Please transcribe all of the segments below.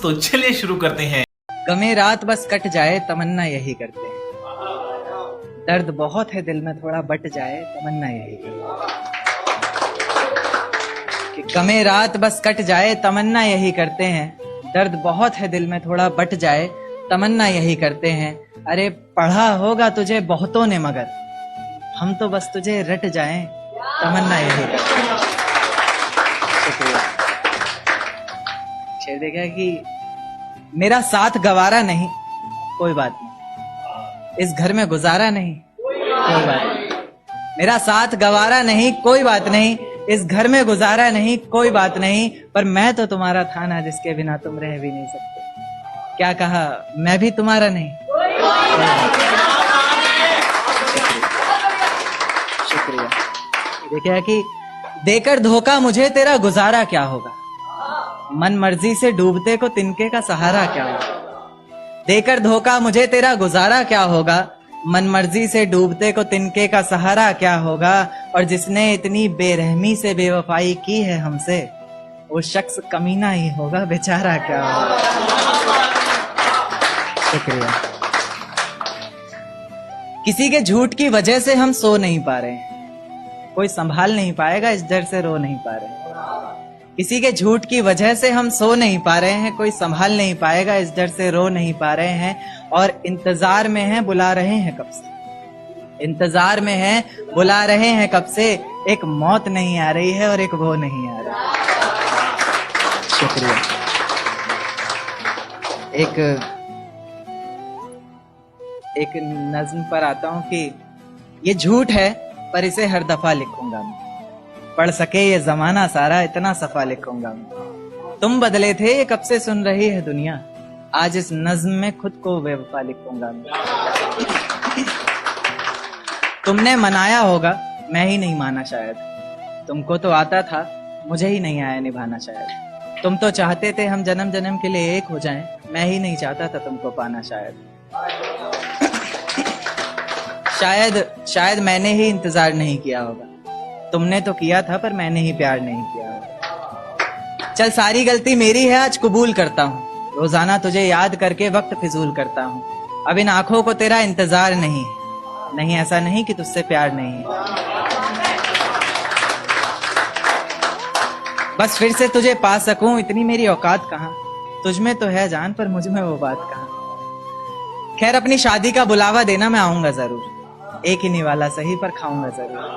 तो चलिए शुरू करते हैं। गमे रात बस कट जाए तमन्ना यही करते हैं, दर्द बहुत है दिल में थोड़ा बट जाए तमन्ना यही करते हैं। कि गमे रात बस कट जाए तमन्ना यही करते हैं, दर्द बहुत है दिल में थोड़ा बट जाए तमन्ना यही करते हैं। अरे पढ़ा होगा तुझे बहुतों ने मगर हम तो बस तुझे रट जाएं तमन्ना यही करते हैं। शुक्रिया। शेर देखा कि मेरा साथ गवारा नहीं कोई बात नहीं, इस घर में गुजारा नहीं कोई बात नहीं, मेरा साथ गवारा नहीं कोई बात नहीं, इस घर में गुजारा नहीं कोई बात नहीं, पर मैं तो तुम्हारा था ना जिसके बिना तुम रह भी नहीं सकते। क्या कहा, मैं भी तुम्हारा नहीं। शुक्रिया। देखिए कि देकर धोखा मुझे तेरा गुजारा क्या होगा, मन मर्जी से डूबते को तिनके का सहारा क्या होगा। देकर धोखा मुझे तेरा गुजारा क्या होगा, मन मर्जी से डूबते को तिनके का सहारा क्या होगा। और जिसने इतनी बेरहमी से बेवफाई की है हमसे, वो शख्स कमीना ही होगा बेचारा क्या होगा। शुक्रिया। किसी के झूठ की वजह से हम सो नहीं पा रहे हैं, कोई संभाल नहीं पाएगा इस डर से रो नहीं पा रहे हैं। किसी के झूठ की वजह से हम सो नहीं पा रहे हैं, कोई संभाल नहीं पाएगा इस डर से रो नहीं पा रहे हैं। और इंतजार में हैं बुला रहे हैं कब से, इंतजार में हैं बुला रहे हैं कब से, एक मौत नहीं आ रही है और एक वो नहीं आ रहा। शुक्रिया। एक नज्म पर आता हूं कि ये झूठ है पर इसे हर दफा लिखूंगा मैं, पढ़ सके ये जमाना सारा इतना सफा लिखूंगा मैं। तुम बदले थे ये कब से सुन रही है दुनिया, आज इस नज्म में खुद को बेवफा लिखूंगा मैं। तुमने मनाया होगा मैं ही नहीं माना शायद, तुमको तो आता था मुझे ही नहीं आया निभाना शायद। तुम तो चाहते थे हम जन्म जन्म के लिए एक हो जाएं, मैं ही नहीं चाहता था तुमको पाना शायद। शायद मैंने ही इंतजार नहीं किया होगा, तुमने तो किया था पर मैंने ही प्यार नहीं किया होगा। चल सारी गलती मेरी है आज कबूल करता हूँ, रोजाना तुझे याद करके वक्त फिजूल करता हूँ। अब इन आंखों को तेरा इंतजार नहीं है, नहीं ऐसा नहीं कि तुझसे प्यार नहीं है। बस फिर से तुझे पा सकूं इतनी मेरी औकात कहाँ, तुझ में तो है जान पर मुझ में वो बात कहाँ। खैर अपनी शादी का बुलावा देना मैं आऊंगा जरूर, एक ही निवाला सही पर खाऊंगा जरूर।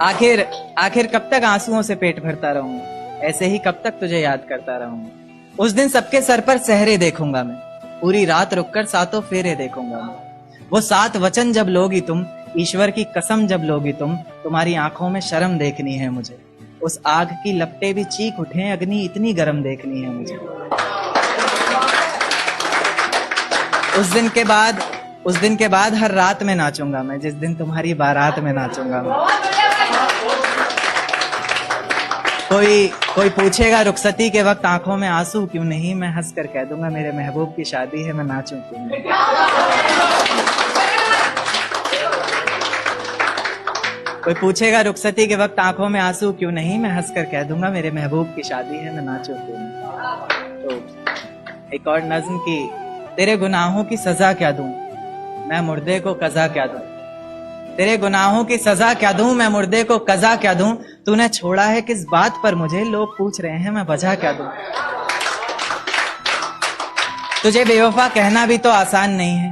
आखिर कब तक आंसुओं से पेट भरता रहूंगा, ऐसे ही कब तक तुझे याद करता रहूंगा। उस दिन सबके सर पर सहरे देखूंगा मैं, पूरी रात रुककर सातों फेरे देखूंगा मैं। वो 7 वचन जब लोगी तुम, ईश्वर की कसम जब लोगी तुम, तुम्हारी आंखों में शर्म देखनी है मुझे। उस आग की लपटें भी चीख उठे, अग्नि इतनी गर्म देखनी है मुझे। उस दिन के बाद हर रात में नाचूंगा मैं, जिस दिन तुम्हारी बारात में नाचूंगा मैं। कोई पूछेगा रुखसती के वक्त आंखों में आंसू क्यों नहीं, मैं हंस कर कह दूंगा मेरे महबूब की शादी है, मैं नाचूं क्यों नहीं। कोई पूछेगा रुखसती के वक्त आंखों में आंसू क्यों नहीं, मैं हंस कर कह दूंगा मेरे महबूब की शादी है, मैं नाचूं क्यों नहीं। तो एक और नज्म की, तेरे गुनाहों की सजा क्या दूं मैं मुर्दे को कज़ा क्या दूं, तेरे गुनाहों की सजा क्या दूं मैं मुर्दे को कज़ा क्या दूं। तूने छोड़ा है किस बात पर मुझे, लोग पूछ रहे हैं मैं वजह क्या दूं। तुझे बेवफा कहना भी तो आसान नहीं है,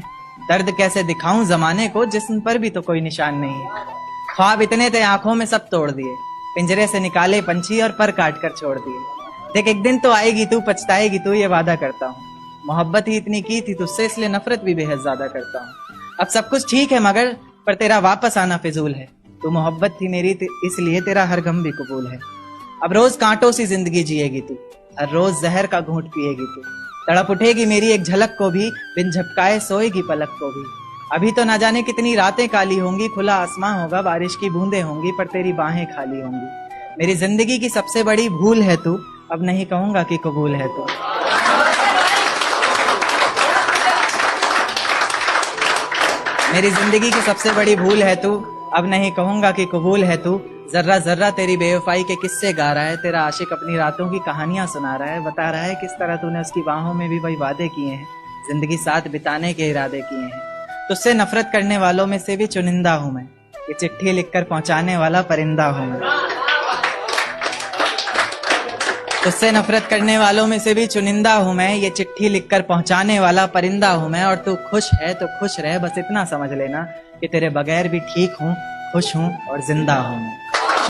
दर्द कैसे दिखाऊं जमाने को जिस्म पर भी तो कोई निशान नहीं है। ख्वाब इतने थे आंखों में सब तोड़ दिए, पिंजरे से निकाले पंछी और पर काट कर छोड़ दिए। देख एक दिन तो आएगी तू, पछताएगी तू, ये वादा करता हूँ। मोहब्बत ही इतनी की थी तुझसे, इसलिए नफरत भी बेहद ज्यादा करता हूँ। अब सब कुछ ठीक है मगर पर तेरा वापस आना फिजूल है, तू मोहब्बत थी मेरी इसलिए तेरा हर गम भी कबूल है। अब रोज कांटों सी जिंदगी जिएगी तू, हर रोज जहर का घूंट पिएगी तू। तड़प उठेगी मेरी एक झलक को भी, बिन झपकाए सोएगी पलक को भी। अभी तो ना जाने कितनी रातें काली होंगी, खुला आसमां होगा बारिश की बूंदें होंगी, पर तेरी बाहें खाली होंगी। मेरी जिंदगी की सबसे बड़ी भूल है तू, अब नहीं कहूंगा कि कबूल है तू। मेरी जिंदगी की सबसे बड़ी भूल है तू, अब नहीं कहूंगा कि कबूल है तू। जर्रा जर्रा तेरी बेवफाई के किस्से गा रहा है, तेरा आशिक अपनी रातों की कहानियां सुना रहा है, बता रहा है किस तरह तूने उसकी बाहों में भी वही वादे किए हैं, जिंदगी साथ बिताने के इरादे किए हैं। तुझसे नफरत करने वालों में से भी चुनिंदा हूं मैं, ये चिट्ठी लिखकर पहुंचाने वाला परिंदा हूं मैं। तुझसे नफरत करने वालों में से भी चुनिंदा हूं मैं, ये चिट्ठी लिखकर पहुंचाने वाला परिंदा हूं मैं। और तू खुश है तो खुश रह, बस इतना समझ लेना कि तेरे बगैर भी ठीक हूं, खुश हूं और जिंदा हूं मैं।